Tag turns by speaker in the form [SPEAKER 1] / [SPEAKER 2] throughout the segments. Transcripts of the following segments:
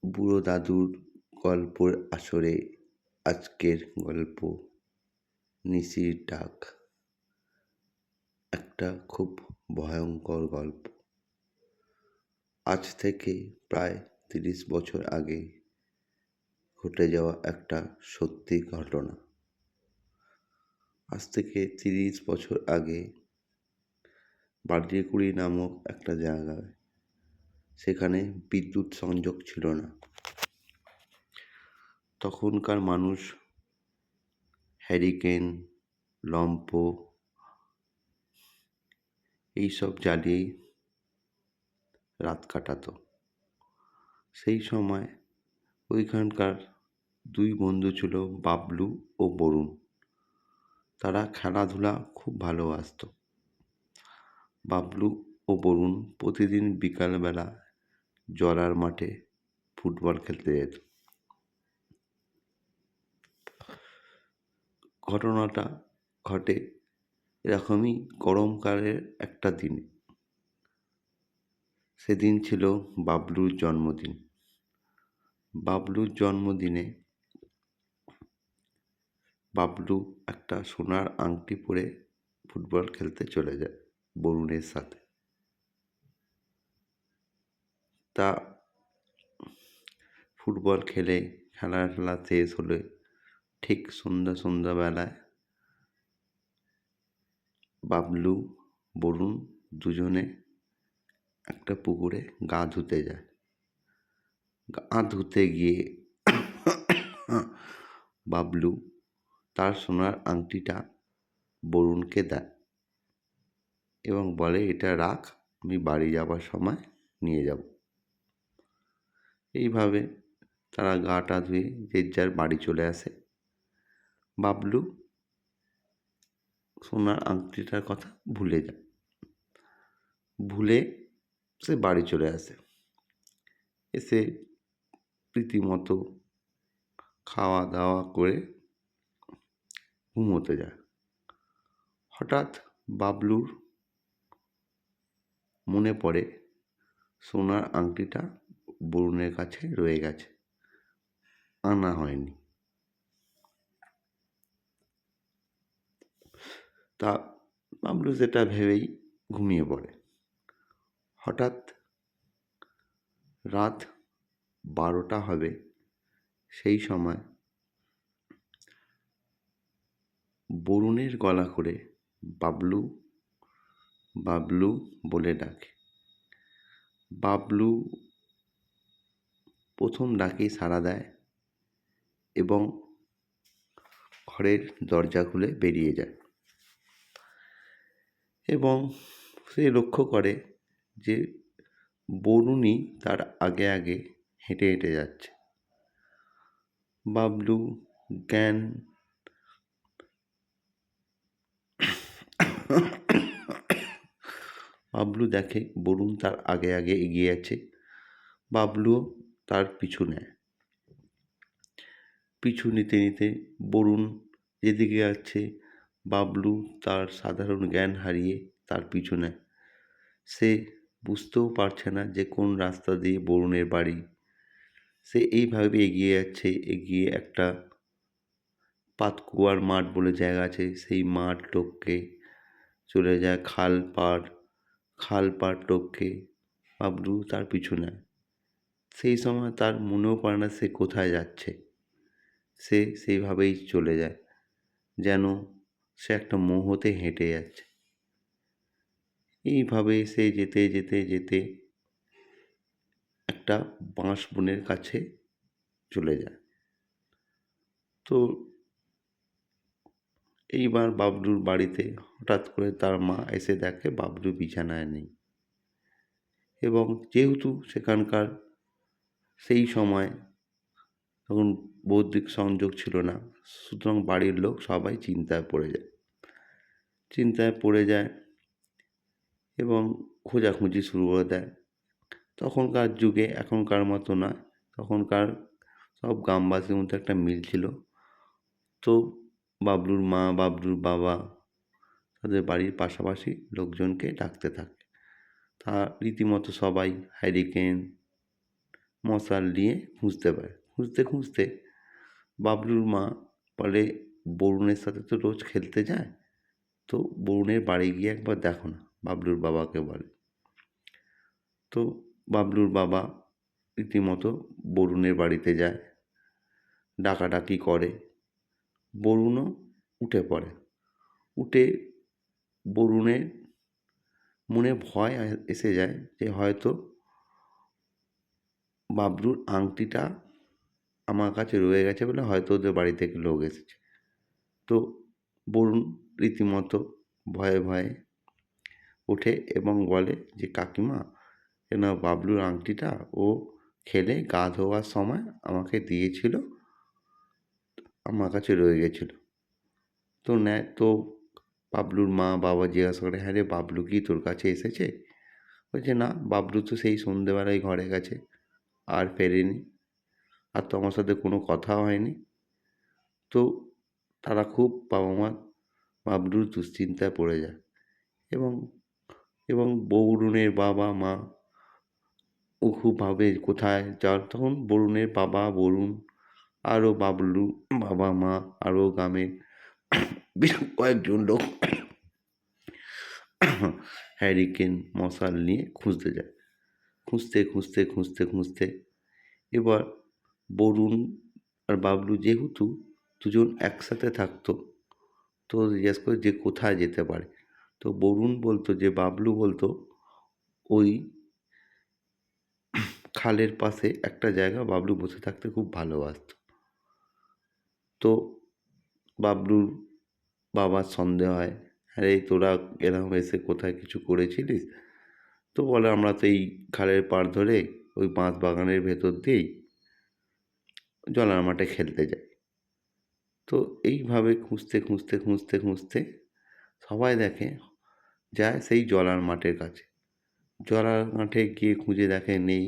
[SPEAKER 1] বুড়ো দাদুর গল্পর আসরে আজকের গল্প নিশির ডাক। একটা খুব ভয়ঙ্কর গল্প। আজ থেকে প্রায় 30 বছর আগে ঘটে যাওয়া একটা সত্যি ঘটনা। আজ থেকে 30 বছর আগে বার্লিকুড়ি নামক একটা জায়গায়, সেখানে বিদ্যুৎ সংযোগ ছিল না। তখনকার মানুষ হ্যারিকেন, লম্প এইসব জ্বালিয়েই রাত কাটাতো। সেই সময় ওইখানকার দুই বন্ধু ছিল, বাবলু ও বরুণ। তারা খেলাধুলা খুব ভালোবাসত। বাবলু ও বরুণ প্রতিদিন বিকালবেলা জলার মাঠে ফুটবল খেলতে যেত। ঘটনাটা ঘটে এরকমই গরমকালের একটা দিনে। সেদিন ছিল বাবলুর জন্মদিন। বাবলুর জন্মদিনে বাবলু একটা সোনার আংটি পরে ফুটবল খেলতে চলে যায় বরুণের সাথে। তা ফুটবল খেলা শেষ হলে ঠিক সন্ধ্যাবেলায় বাবলু, বরুণ দুজনে একটা পুকুরে গা ধুতে যায়। গা ধুতে গিয়ে বাবলু তার সোনার আংটিটা বরুণকে দেয় এবং বলে, এটা রাখ, আমি বাড়ি যাবার সময় নিয়ে যাব। এইভাবে তারা গাটা ধুয়ে যে যার বাড়ি চলে আসে। বাবলু সোনার আংটিটার কথা ভুলে যায়। ভুলে সে বাড়ি চলে আসে। এসে রীতিমতো খাওয়া দাওয়া করে ঘুমোতে যায়। হঠাৎ বাবলুর মনে পড়ে সোনার আংটিটা বরুণের কাছে রয়ে গেছে, আনা হয়নি। তা বাবলু সেটা ভেবেই ঘুমিয়ে পড়ে। হঠাৎ রাত 12টা হবে, সেই সময় বরুণের গলা করে বাবলু বাবলু বলে ডাকে। বাবলু প্রথম ডাকেই সাড়া দেয় এবং ঘরের দরজা খুলে বেরিয়ে যায় এবং সে লক্ষ্য করে যে বরুণই তার আগে আগে হেঁটে হেঁটে যাচ্ছে। বাবলু দেখে বরুণ তার আগে আগে এগিয়ে আছে। বাবলুও তার পিছু নেয়। পিছু নিতে নিতে বরুণ যেদিকে যাচ্ছে, বাবলু তার সাধারণ জ্ঞান হারিয়ে তার পিছু নেয়। সে বুঝতেও পারছে না যে কোন রাস্তা দিয়ে বরুণের বাড়ি। সে এইভাবে এগিয়ে যাচ্ছে। এগিয়ে একটা পাতকুয়ার মাঠ বলে জায়গা আছে, সেই মাঠ টপকে চলে যায় খাল পাড় টপকে বাবলু তার পিছু নেয়। সেই সময় তার মনেও পড়ে না সে কোথায় যাচ্ছে। সে সেইভাবেই চলে যায়, যেন সে একটা মোহতে হেঁটে যাচ্ছে। এইভাবে সে যেতে যেতে যেতে একটা বাঁশ বনের কাছে চলে যায়। তো এইবার বাবলুর বাড়িতে হঠাৎ করে তার মা এসে দেখে বাবলু বিছানায় নেই এবং যেহেতু সেখানকার সেই সময় তখন বৈদ্যুতিক সংযোগ ছিল না, সুতরাং বাড়ির লোক সবাই চিন্তায় পড়ে যায় এবং খোঁজাখুঁজি শুরু করে দেয়। তখনকার যুগে এখনকার মতো নয়, তখনকার সব গ্রামবাসীর মধ্যে একটা মিল ছিল। তো বাবলুর মা, বাবলুর বাবা তাদের বাড়ির পাশাপাশি লোকজনকে ডাকতে থাকে। তা রীতিমতো সবাই হ্যারিকেন মশাল নিয়ে খুঁজতে পারে। খুঁজতে খুঁজতে বাবলুর মা বলে, বরুণের সাথে তো রোজ খেলতে যায়, তো বরুণের বাড়ি গিয়ে একবার দেখো না, বাবলুর বাবাকে বলে। তো বাবলুর বাবা রীতিমতো বরুণের বাড়িতে যায়, ডাকাডাকি করে। বরুণও উঠে পড়ে। উঠে বরুণের মনে ভয় এসে যায় যে হয়তো বাবলুর আংটিটা আমার কাছে রয়ে গেছে বলে হয়তো ওদের বাড়ি থেকে লোক এসেছে। তো বরুণ রীতিমতো ভয়ে ভয়ে ওঠে এবং বলে যে, কাকিমা, কেন বাবলুর আংটিটা ও খেলে গা ধোয়ার সময় আমাকে দিয়েছিল, আমার কাছে রয়ে গেছিল। তো নেয় তো বাবলুর মা বাবা জিজ্ঞাসা করে, হ্যাঁ রে, বাবলু কি তোর কাছে এসেছে? বলছে, না, বাবলু তো সেই সন্ধেবেলায় ঘরে গেছে, আর ফেরেনি, আর তো আমার সাথে কোনো কথাও হয়নি। তো তারা খুব, বাবা মা বাবলুর দুশ্চিন্তায় পড়ে যায় এবং এবং বরুণের বাবা মা ও খুব ভাবে কোথায় যাওয়ার। তখন বরুণের বাবা, বরুণ, আরও বাবলু বাবা মা, আরও গ্রামের বেশ কয়েকজন লোক হ্যারিকেন মশাল নিয়ে খুঁজতে যায়। খুঁজতে খুঁজতে খুঁজতে খুঁজতে এবার বরুণ আর বাবলু যেহেতু দুজন একসাথে থাকতো, তো জিজ্ঞেস করে যে কোথায় যেতে পারে। তো বরুণ বলতো যে, বাবলু বলতো ওই খালের পাশে একটা জায়গা বাবলু বসে থাকতে খুব ভালোবাসতো। তো বাবলুর বাবার সন্দেহ হয়, আরে তোরা এরকম এসে কোথায় কিছু করেছিলিস? তো বলে, আমরা তো এই খালের পাড় ধরে ওই বাঁশ বাগানের ভেতর দিয়েই জলার মাঠে খেলতে যাই। তো এইভাবে খুঁজতে খুঁজতে খুঁজতে খুঁজতে সবাই দেখে যায় সেই জলার মাঠের কাছে। জলার মাঠে গিয়ে খুঁজে দেখে নেই।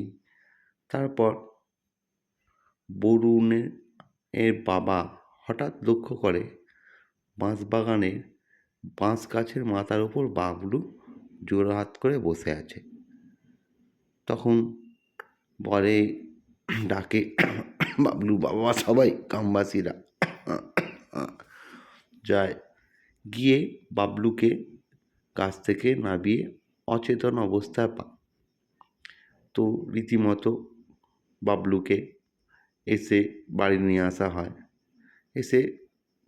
[SPEAKER 1] তারপর বরুণের বাবা হঠাৎ লক্ষ্য করে বাঁশবাগানের বাঁশ গাছের মাথার ওপর বাবলু জোড়হাত করে বসে আছে। তখন বলে, ডাকে বাবলু বাবা, সবাই গ্রামবাসীরা যায়, গিয়ে বাবলুকে গাছ থেকে নামিয়ে অচেতন অবস্থায় পায়। তো রীতিমতো বাবলুকে এসে বাড়ি নিয়ে আসা হয়। এসে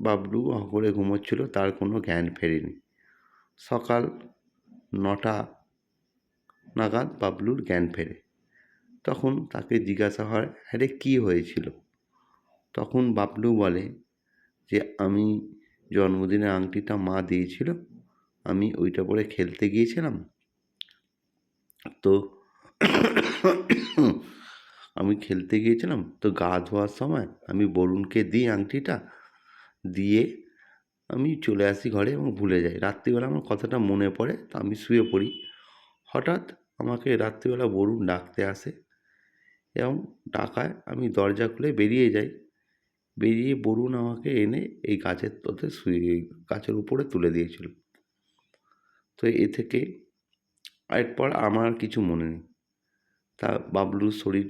[SPEAKER 1] বাবলু করে ঘুমোচ্ছিল, তার কোনো জ্ঞান ফেরেনি। সকাল 9টা নাগাদ বাবলুর জ্ঞান ফেরে। তখন তাকে জিজ্ঞাসা হয়, হ্যাঁ রে, কী হয়েছিল? তখন বাবলু বলে যে, আমি জন্মদিনের আংটিটা মা দিয়েছিল, আমি ওইটা পরে খেলতে গিয়েছিলাম। তো আমি খেলতে গিয়েছিলাম, তো গা ধোয়ার সময় আমি বরুণকে দিই আংটিটা, দিয়ে আমি চলে আসি ঘরে এবং ভুলে যাই। রাত্রিবেলা আমার কথাটা মনে পড়ে, তো আমি শুয়ে পড়ি। হঠাৎ আমাকে রাত্রিবেলা বরুণ ডাকতে আসে এবং ডাকায় আমি দরজা খুলে বেরিয়ে যাই। বেরিয়ে বরুণ আমাকে এনে এই গাছের তলাতে গাছের উপরে তুলে দিয়েছিল। তো এ থেকে এরপর আমার আর কিছু মনে নেই। তা বাবলুর শরীর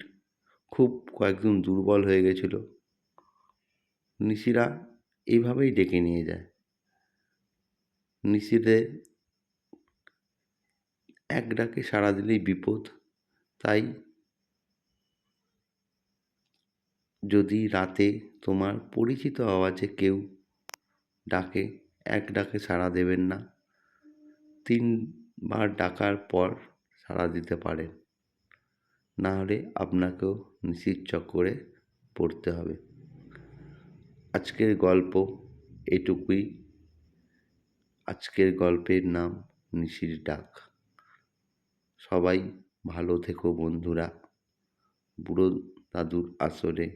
[SPEAKER 1] খুব কয়েকদিন দুর্বল হয়ে গেছিল। নিশিরা এইভাবেই ডেকে নিয়ে যায়। নিশিদের এক ডাকে সাড়া দিলেই বিপদ। তাই যদি রাতে তোমার পরিচিত আওয়াজে কেউ ডাকে, এক ডাকে সাড়া দেবেন না, 3বার ডাকার পর সাড়া দিতে পারেন, না হলে আপনাকেও নিশির চক্করে পড়তে হবে। আজকের গল্প এটুকুই। আজকের গল্পের নাম নিশির ডাক। সবাই ভালো থেকো বন্ধুরা। বুড়ো দাদুর আসরে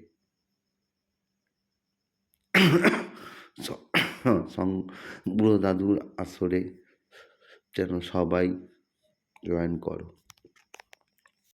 [SPEAKER 1] বুড়ো দাদুর আসরে যেন সবাই জয়েন করো।